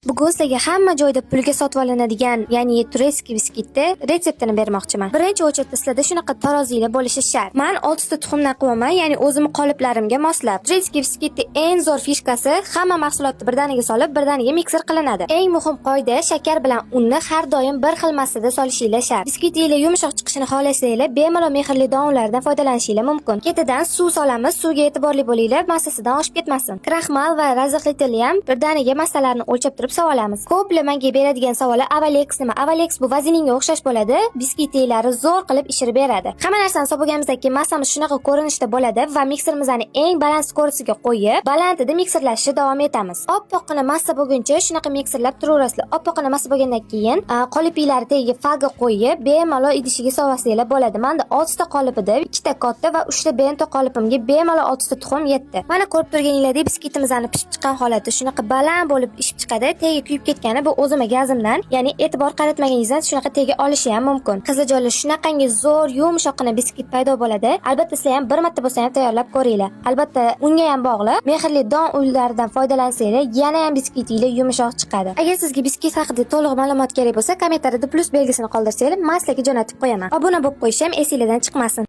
Bugun sizlarga hamma joyda pulga sotib olinadigan, ya'ni turetskiy biskitni retseptini bermoqchiman. Birinchi o'chirda sizlarda shunaqa tarozilar bo'lishi shart. Men 6 ta tuxumdan qilaman, ya'ni o'zimning qoliplarimga moslab. Turetskiy biskitni eng zo'r fishkasi hamma mahsulotni birdaniga solib, birdaniga mikser qilinadi. Eng muhim qoida shakar bilan unni har doim bir xil massada solishinglar shart. Biskitinglar yumshoq chiqishini xohlasanglar, bemalol mehrli donlardan foydalanishingiz mumkin. Ketidan suv solamiz, suvga e'tiborli bo'linglar, massasidan oshib ketmasin. Kraxmal va razaqli tilni ham birdaniga massalarni o'lchab turib olamiz. Ko'plar menga beradigan savoli Avalex nima? Avalex bu vazelinga o'xshash bo'ladi. Biskitlari zo'r qilib ishirib beradi. Hamma narsani solib bo'lganimizdan keyin massamiz shunaqa ko'rinishda bo'ladi va mikserimizni eng baland skorasiga qo'yib, balandida mikserlashni davom etamiz. Oppoqqina massa bo'lguncha shunaqa mikserlab turaverasizlar. Oppoqqina massa bo'lgandan keyin qolipinglarni tagiga falga qo'yib, bemalol idishiga solsanglar bo'ladi. Menda 6 ta qolipida 2 ta katta va 3 ta bento qolipimga bemalol 6 ta tuxum yetdi. Mana ko'rib turganinglardek biskitimizni pishib chiqqan holati shunaqa baland bo'lib ishib chiqadi. Tegi kuyib ketgani bu o'zimga gazimdan, ya'ni e'tibor qaratmaganingizdan shunaqa tegi olishi ham mumkin. Qizijonlar shunaqangi zo'r, yumshoqqina biskit paydo bo'ladi. Albatta sizlar ham bir marta bo'lsa ham tayyorlab ko'ringlar. Albatta unga ham bog'liq. Mehrli don unlaridan foydalansanglar, yana ham biskitinglar yumshoq chiqadi. Agar sizga biskit haqida to'liq ma'lumot kerak bo'lsa, kommentariyada plus belgisini qoldirsanglar, men sizlarga jo'natib qo'yaman. Obuna bo'lib qo'yish ham esingizdan chiqmasin.